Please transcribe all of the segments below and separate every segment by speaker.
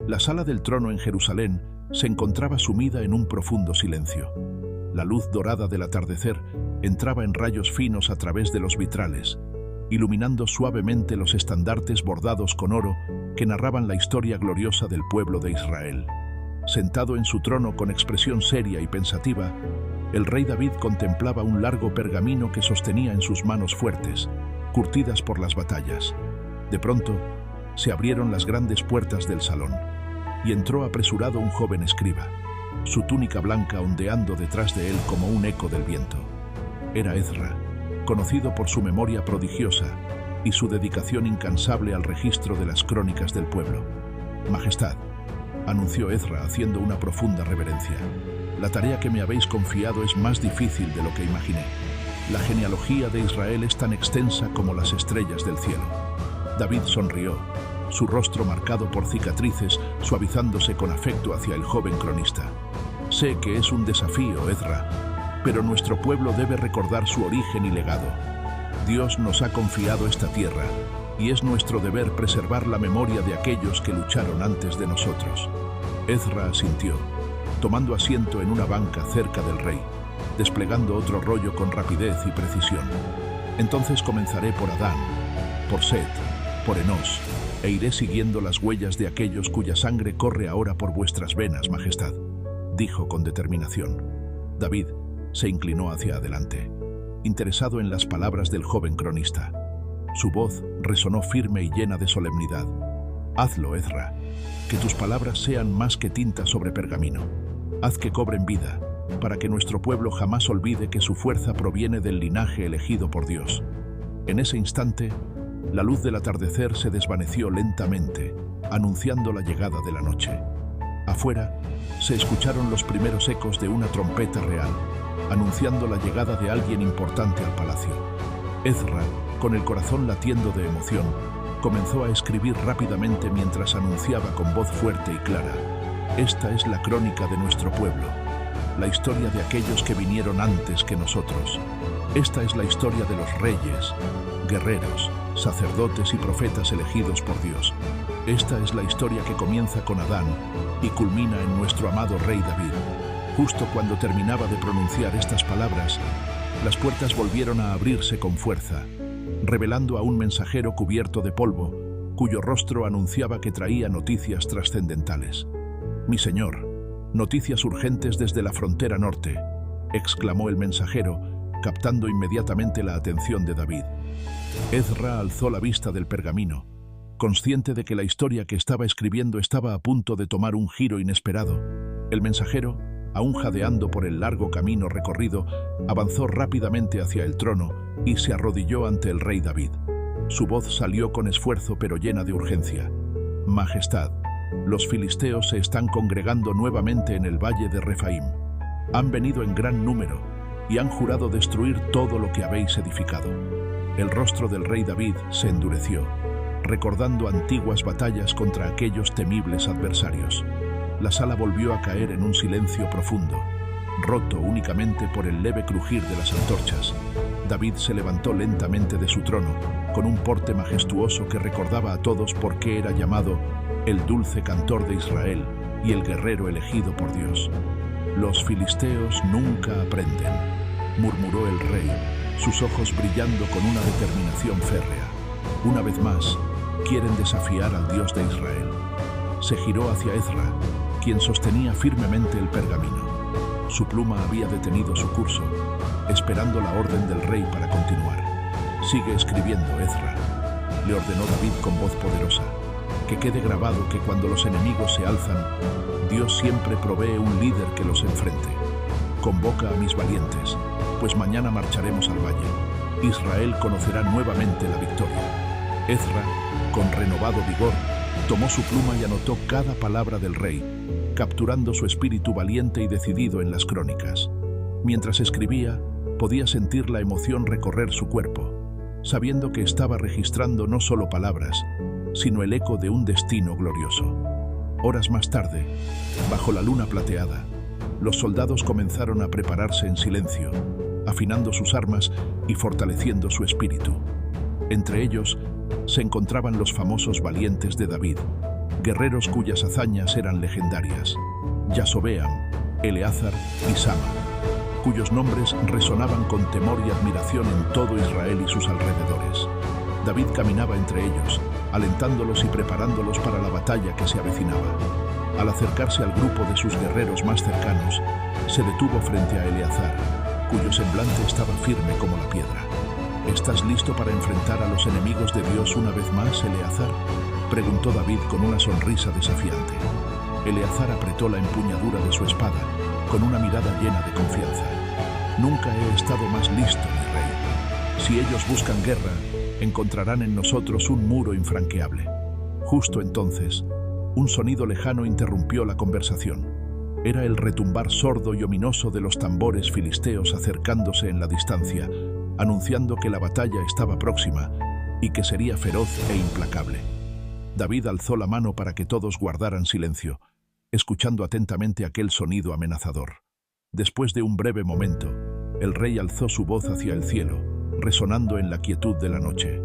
Speaker 1: La sala del trono en Jerusalén se encontraba sumida en un profundo silencio. La luz dorada del atardecer entraba en rayos finos a través de los vitrales, iluminando suavemente los estandartes bordados con oro que narraban la historia gloriosa del pueblo de Israel. Sentado en su trono con expresión seria y pensativa, el rey David contemplaba un largo pergamino que sostenía en sus manos fuertes, curtidas por las batallas. De pronto, se abrieron las grandes puertas del salón, y entró apresurado un joven escriba, su túnica blanca ondeando detrás de él como un eco del viento. Era Ezra, conocido por su memoria prodigiosa y su dedicación incansable al registro de las crónicas del pueblo. «Majestad», anunció Ezra haciendo una profunda reverencia, «la tarea que me habéis confiado es más difícil de lo que imaginé. La genealogía de Israel es tan extensa como las estrellas del cielo». David sonrió, su rostro marcado por cicatrices, suavizándose con afecto hacia el joven cronista. «Sé que es un desafío, Ezra, pero nuestro pueblo debe recordar su origen y legado. Dios nos ha confiado esta tierra, y es nuestro deber preservar la memoria de aquellos que lucharon antes de nosotros». Ezra asintió, tomando asiento en una banca cerca del rey, desplegando otro rollo con rapidez y precisión. «Entonces comenzaré por Adán, por Set, por Enós, e iré siguiendo las huellas de aquellos cuya sangre corre ahora por vuestras venas, Majestad», dijo con determinación. David se inclinó hacia adelante, interesado en las palabras del joven cronista. Su voz resonó firme y llena de solemnidad. «Hazlo, Ezra, que tus palabras sean más que tinta sobre pergamino. Haz que cobren vida, para que nuestro pueblo jamás olvide que su fuerza proviene del linaje elegido por Dios». En ese instante, la luz del atardecer se desvaneció lentamente, anunciando la llegada de la noche. Afuera, se escucharon los primeros ecos de una trompeta real, anunciando la llegada de alguien importante al palacio. Ezra, con el corazón latiendo de emoción, comenzó a escribir rápidamente mientras anunciaba con voz fuerte y clara: «Esta es la crónica de nuestro pueblo, la historia de aquellos que vinieron antes que nosotros. Esta es la historia de los reyes, guerreros, sacerdotes y profetas elegidos por Dios. Esta es la historia que comienza con Adán y culmina en nuestro amado rey David». Justo cuando terminaba de pronunciar estas palabras, las puertas volvieron a abrirse con fuerza, revelando a un mensajero cubierto de polvo, cuyo rostro anunciaba que traía noticias trascendentales. «Mi señor, noticias urgentes desde la frontera norte», exclamó el mensajero, captando inmediatamente la atención de David. Ezra alzó la vista del pergamino, consciente de que la historia que estaba escribiendo estaba a punto de tomar un giro inesperado. El mensajero, aún jadeando por el largo camino recorrido, avanzó rápidamente hacia el trono y se arrodilló ante el rey David. Su voz salió con esfuerzo pero llena de urgencia. «Majestad, los filisteos se están congregando nuevamente en el valle de Refaim. Han venido en gran número y han jurado destruir todo lo que habéis edificado». El rostro del rey David se endureció, recordando antiguas batallas contra aquellos temibles adversarios. La sala volvió a caer en un silencio profundo, roto únicamente por el leve crujir de las antorchas. David se levantó lentamente de su trono, con un porte majestuoso que recordaba a todos por qué era llamado el dulce cantor de Israel y el guerrero elegido por Dios. «Los filisteos nunca aprenden», murmuró el rey, sus ojos brillando con una determinación férrea. «Una vez más, quieren desafiar al Dios de Israel». Se giró hacia Ezra, quien sostenía firmemente el pergamino. Su pluma había detenido su curso, esperando la orden del rey para continuar. «Sigue escribiendo, Ezra», le ordenó David con voz poderosa. «Que quede grabado que cuando los enemigos se alzan, Dios siempre provee un líder que los enfrente. Convoca a mis valientes, pues mañana marcharemos al valle. Israel conocerá nuevamente la victoria». Ezra, con renovado vigor, tomó su pluma y anotó cada palabra del rey, capturando su espíritu valiente y decidido en las crónicas. Mientras escribía, podía sentir la emoción recorrer su cuerpo, sabiendo que estaba registrando no solo palabras, sino el eco de un destino glorioso. Horas más tarde, bajo la luna plateada, los soldados comenzaron a prepararse en silencio, afinando sus armas y fortaleciendo su espíritu. Entre ellos se encontraban los famosos valientes de David, guerreros cuyas hazañas eran legendarias: Yasobeam, Eleazar y Sama, cuyos nombres resonaban con temor y admiración en todo Israel y sus alrededores. David caminaba entre ellos, alentándolos y preparándolos para la batalla que se avecinaba. Al acercarse al grupo de sus guerreros más cercanos, se detuvo frente a Eleazar, cuyo semblante estaba firme como la piedra. ¿Estás listo para enfrentar a los enemigos de Dios una vez más, Eleazar?, preguntó David con una sonrisa desafiante. Eleazar apretó la empuñadura de su espada, con una mirada llena de confianza. Nunca he estado más listo, mi rey. Si ellos buscan guerra, encontrarán en nosotros un muro infranqueable. Justo entonces, un sonido lejano interrumpió la conversación. Era el retumbar sordo y ominoso de los tambores filisteos acercándose en la distancia, anunciando que la batalla estaba próxima y que sería feroz e implacable. David alzó la mano para que todos guardaran silencio, escuchando atentamente aquel sonido amenazador. Después de un breve momento, el rey alzó su voz hacia el cielo, resonando en la quietud de la noche.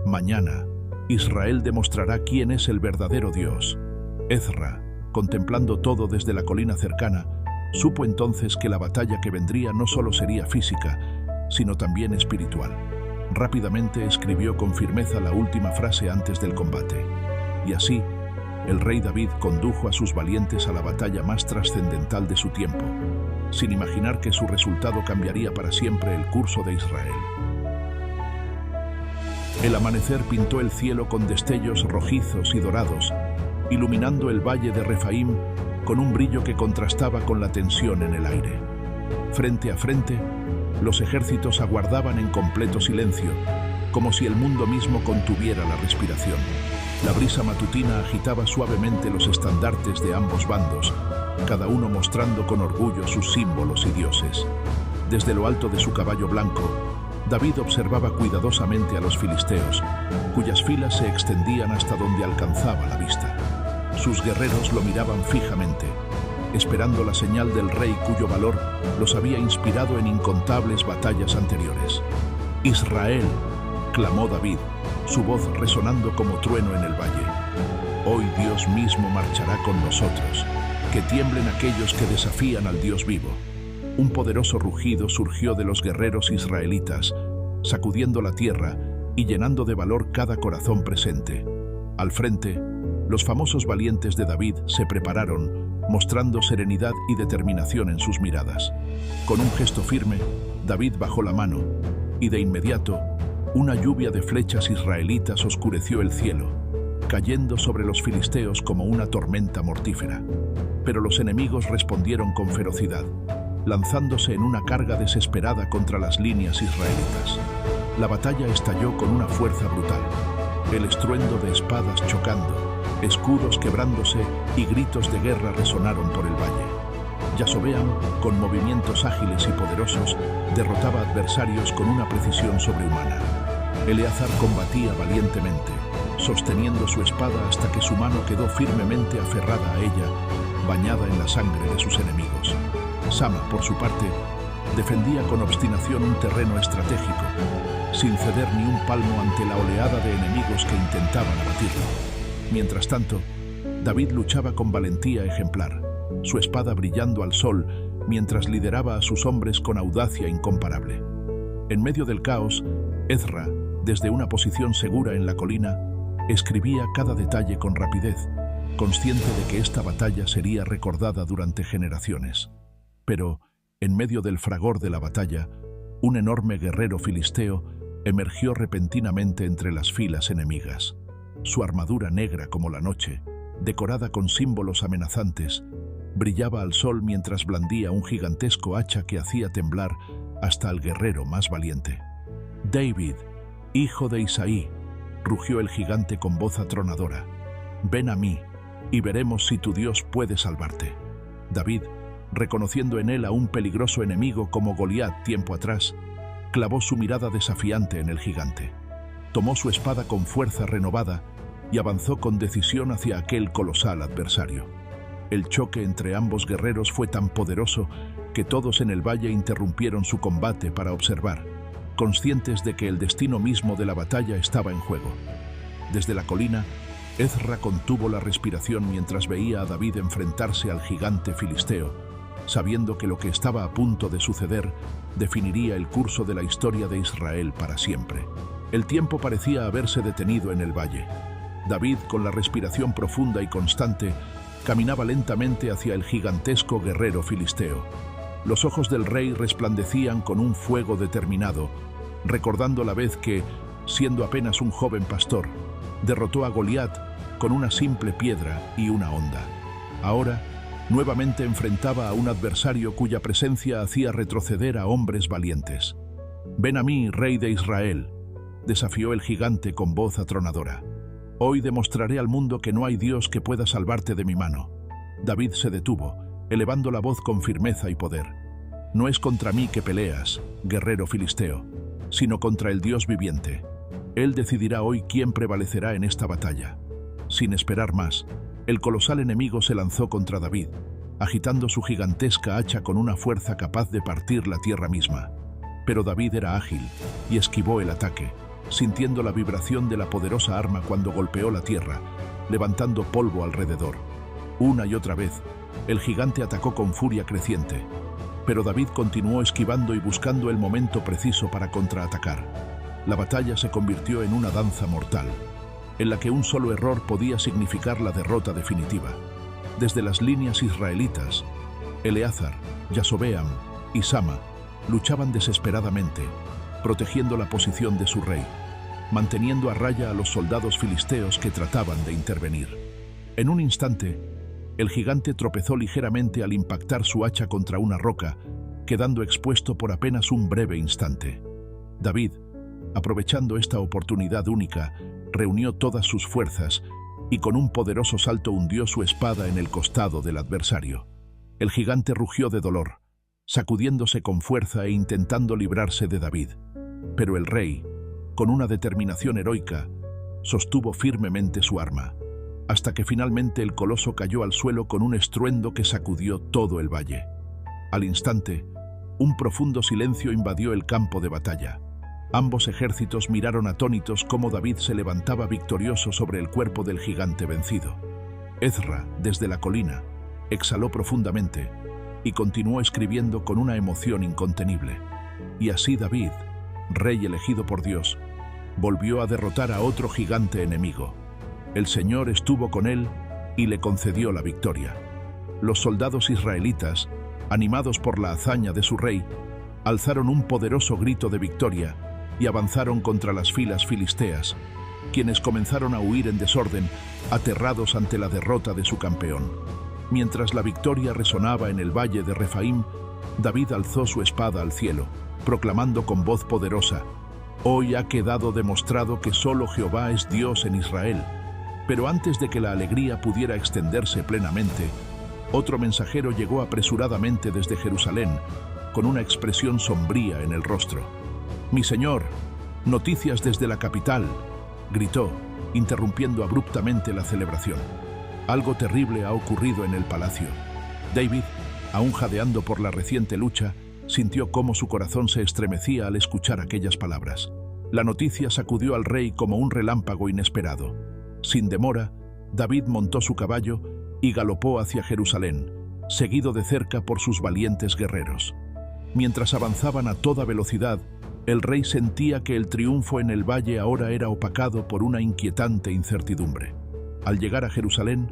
Speaker 1: Mañana, Israel demostrará quién es el verdadero Dios. Ezra, contemplando todo desde la colina cercana, supo entonces que la batalla que vendría no solo sería física, sino también espiritual. Rápidamente escribió con firmeza la última frase antes del combate. Y así, el rey David condujo a sus valientes a la batalla más trascendental de su tiempo, sin imaginar que su resultado cambiaría para siempre el curso de Israel. El amanecer pintó el cielo con destellos rojizos y dorados, iluminando el valle de Refaim con un brillo que contrastaba con la tensión en el aire. Frente a frente, los ejércitos aguardaban en completo silencio, como si el mundo mismo contuviera la respiración. La brisa matutina agitaba suavemente los estandartes de ambos bandos, cada uno mostrando con orgullo sus símbolos y dioses. Desde lo alto de su caballo blanco, David observaba cuidadosamente a los filisteos, cuyas filas se extendían hasta donde alcanzaba la vista. Sus guerreros lo miraban fijamente, esperando la señal del rey cuyo valor los había inspirado en incontables batallas anteriores. «Israel», clamó David, su voz resonando como trueno en el valle. «Hoy Dios mismo marchará con nosotros. Que tiemblen aquellos que desafían al Dios vivo». Un poderoso rugido surgió de los guerreros israelitas, sacudiendo la tierra y llenando de valor cada corazón presente. Al frente, los famosos valientes de David se prepararon, mostrando serenidad y determinación en sus miradas. Con un gesto firme, David bajó la mano, y de inmediato, una lluvia de flechas israelitas oscureció el cielo, cayendo sobre los filisteos como una tormenta mortífera. Pero los enemigos respondieron con ferocidad, lanzándose en una carga desesperada contra las líneas israelitas. La batalla estalló con una fuerza brutal. El estruendo de espadas chocando, escudos quebrándose y gritos de guerra resonaron por el valle. Yasobeam, con movimientos ágiles y poderosos, derrotaba adversarios con una precisión sobrehumana. Eleazar combatía valientemente, sosteniendo su espada hasta que su mano quedó firmemente aferrada a ella, bañada en la sangre de sus enemigos. Sama, por su parte, defendía con obstinación un terreno estratégico, sin ceder ni un palmo ante la oleada de enemigos que intentaban abatirlo. Mientras tanto, David luchaba con valentía ejemplar, su espada brillando al sol mientras lideraba a sus hombres con audacia incomparable. En medio del caos, Ezra, desde una posición segura en la colina, escribía cada detalle con rapidez, consciente de que esta batalla sería recordada durante generaciones. Pero, en medio del fragor de la batalla, un enorme guerrero filisteo emergió repentinamente entre las filas enemigas. Su armadura negra como la noche, decorada con símbolos amenazantes, brillaba al sol mientras blandía un gigantesco hacha que hacía temblar hasta al guerrero más valiente. «David, hijo de Isaí», rugió el gigante con voz atronadora, «ven a mí, y veremos si tu Dios puede salvarte». David, reconociendo en él a un peligroso enemigo como Goliat tiempo atrás, clavó su mirada desafiante en el gigante. Tomó su espada con fuerza renovada y avanzó con decisión hacia aquel colosal adversario. El choque entre ambos guerreros fue tan poderoso que todos en el valle interrumpieron su combate para observar, conscientes de que el destino mismo de la batalla estaba en juego. Desde la colina, Ezra contuvo la respiración mientras veía a David enfrentarse al gigante filisteo, sabiendo que lo que estaba a punto de suceder definiría el curso de la historia de Israel para siempre. El tiempo parecía haberse detenido en el valle. David, con la respiración profunda y constante, caminaba lentamente hacia el gigantesco guerrero filisteo. Los ojos del rey resplandecían con un fuego determinado, recordando la vez que, siendo apenas un joven pastor, derrotó a Goliat con una simple piedra y una honda. Ahora, nuevamente enfrentaba a un adversario cuya presencia hacía retroceder a hombres valientes. «Ven a mí, rey de Israel», desafió el gigante con voz atronadora. «Hoy demostraré al mundo que no hay Dios que pueda salvarte de mi mano». David se detuvo, elevando la voz con firmeza y poder. «No es contra mí que peleas, guerrero filisteo, sino contra el Dios viviente. Él decidirá hoy quién prevalecerá en esta batalla». Sin esperar más, el colosal enemigo se lanzó contra David, agitando su gigantesca hacha con una fuerza capaz de partir la tierra misma. Pero David era ágil y esquivó el ataque, sintiendo la vibración de la poderosa arma cuando golpeó la tierra, levantando polvo alrededor. Una y otra vez, el gigante atacó con furia creciente, pero David continuó esquivando y buscando el momento preciso para contraatacar. La batalla se convirtió en una danza mortal, en la que un solo error podía significar la derrota definitiva. Desde las líneas israelitas, Eleazar, Yasobeam y Sama luchaban desesperadamente, protegiendo la posición de su rey, manteniendo a raya a los soldados filisteos que trataban de intervenir. En un instante, el gigante tropezó ligeramente al impactar su hacha contra una roca, quedando expuesto por apenas un breve instante. David, aprovechando esta oportunidad única, reunió todas sus fuerzas y con un poderoso salto hundió su espada en el costado del adversario. El gigante rugió de dolor, sacudiéndose con fuerza e intentando librarse de David. Pero el rey, con una determinación heroica, sostuvo firmemente su arma, hasta que finalmente el coloso cayó al suelo con un estruendo que sacudió todo el valle. Al instante, un profundo silencio invadió el campo de batalla. Ambos ejércitos miraron atónitos cómo David se levantaba victorioso sobre el cuerpo del gigante vencido. Ezra, desde la colina, exhaló profundamente y continuó escribiendo con una emoción incontenible. Y así David, rey elegido por Dios, volvió a derrotar a otro gigante enemigo. El Señor estuvo con él y le concedió la victoria. Los soldados israelitas, animados por la hazaña de su rey, alzaron un poderoso grito de victoria y avanzaron contra las filas filisteas, quienes comenzaron a huir en desorden, aterrados ante la derrota de su campeón. Mientras la victoria resonaba en el valle de Refaim, David alzó su espada al cielo, proclamando con voz poderosa: «Hoy ha quedado demostrado que solo Jehová es Dios en Israel». Pero antes de que la alegría pudiera extenderse plenamente, otro mensajero llegó apresuradamente desde Jerusalén, con una expresión sombría en el rostro. «Mi señor, noticias desde la capital», gritó, interrumpiendo abruptamente la celebración. Algo terrible ha ocurrido en el palacio. David, aún jadeando por la reciente lucha, sintió cómo su corazón se estremecía al escuchar aquellas palabras. La noticia sacudió al rey como un relámpago inesperado. Sin demora, David montó su caballo y galopó hacia Jerusalén, seguido de cerca por sus valientes guerreros. Mientras avanzaban a toda velocidad, el rey sentía que el triunfo en el valle ahora era opacado por una inquietante incertidumbre. Al llegar a Jerusalén,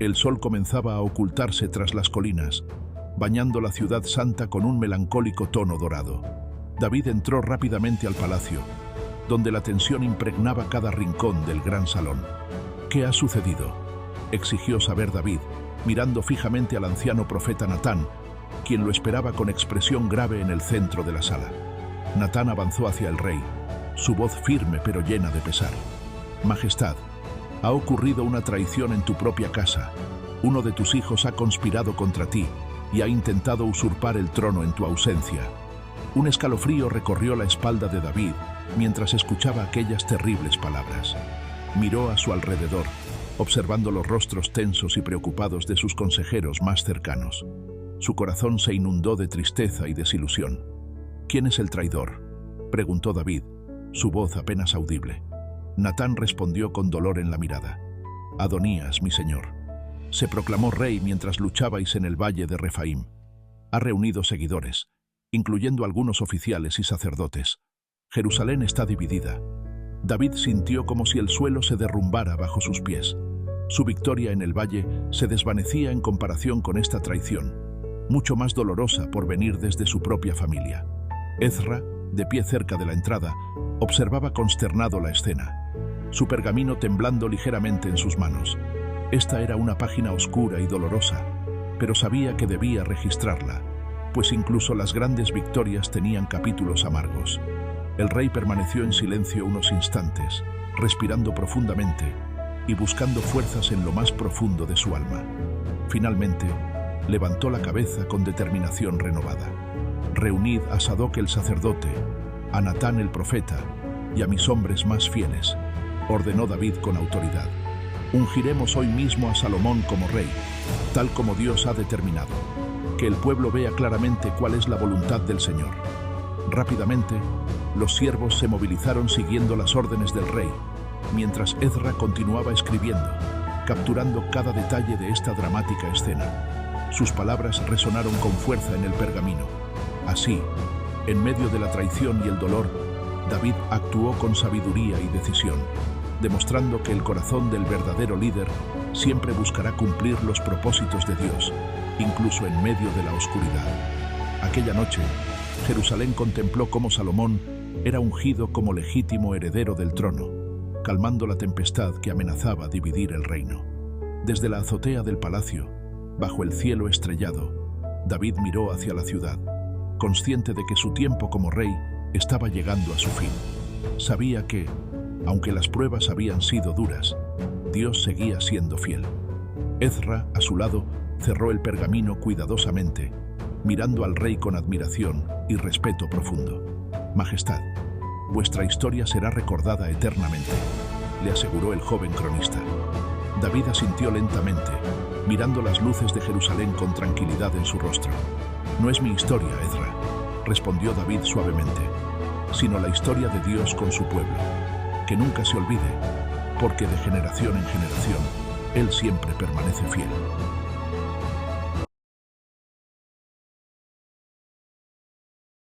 Speaker 1: el sol comenzaba a ocultarse tras las colinas, bañando la ciudad santa con un melancólico tono dorado. David entró rápidamente al palacio, donde la tensión impregnaba cada rincón del gran salón. «¿Qué ha sucedido?», exigió saber David, mirando fijamente al anciano profeta Natán, quien lo esperaba con expresión grave en el centro de la sala. Natán avanzó hacia el rey, su voz firme pero llena de pesar. «Majestad, ha ocurrido una traición en tu propia casa. Uno de tus hijos ha conspirado contra ti y ha intentado usurpar el trono en tu ausencia». Un escalofrío recorrió la espalda de David mientras escuchaba aquellas terribles palabras. Miró a su alrededor, observando los rostros tensos y preocupados de sus consejeros más cercanos. Su corazón se inundó de tristeza y desilusión. «¿Quién es el traidor?», preguntó David, su voz apenas audible. Natán respondió con dolor en la mirada: Adonías, mi señor. Se proclamó rey mientras luchabais en el valle de Refaim. Ha reunido seguidores, incluyendo algunos oficiales y sacerdotes. Jerusalén está dividida. David sintió como si el suelo se derrumbara bajo sus pies. Su victoria en el valle se desvanecía en comparación con esta traición, mucho más dolorosa por venir desde su propia familia. Ezra, de pie cerca de la entrada, observaba consternado la escena, su pergamino temblando ligeramente en sus manos. Esta era una página oscura y dolorosa, pero sabía que debía registrarla, pues incluso las grandes victorias tenían capítulos amargos. El rey permaneció en silencio unos instantes, respirando profundamente y buscando fuerzas en lo más profundo de su alma. Finalmente, levantó la cabeza con determinación renovada. Reunid a Sadoc el sacerdote, a Natán el profeta y a mis hombres más fieles, ordenó David con autoridad. Ungiremos hoy mismo a Salomón como rey, tal como Dios ha determinado. Que el pueblo vea claramente cuál es la voluntad del Señor. Rápidamente, los siervos se movilizaron siguiendo las órdenes del rey, mientras Ezra continuaba escribiendo, capturando cada detalle de esta dramática escena. Sus palabras resonaron con fuerza en el pergamino. Así, en medio de la traición y el dolor, David actuó con sabiduría y decisión, demostrando que el corazón del verdadero líder siempre buscará cumplir los propósitos de Dios, incluso en medio de la oscuridad. Aquella noche, Jerusalén contempló cómo Salomón era ungido como legítimo heredero del trono, calmando la tempestad que amenazaba dividir el reino. Desde la azotea del palacio, bajo el cielo estrellado, David miró hacia la ciudad, consciente de que su tiempo como rey estaba llegando a su fin. Sabía que, aunque las pruebas habían sido duras, Dios seguía siendo fiel. Ezra, a su lado, cerró el pergamino cuidadosamente, mirando al rey con admiración y respeto profundo. Majestad, vuestra historia será recordada eternamente, le aseguró el joven cronista. David asintió lentamente, mirando las luces de Jerusalén con tranquilidad en su rostro. No es mi historia, Ezra, respondió David suavemente, sino la historia de Dios con su pueblo. Que nunca se olvide, porque de generación en generación, Él siempre permanece fiel.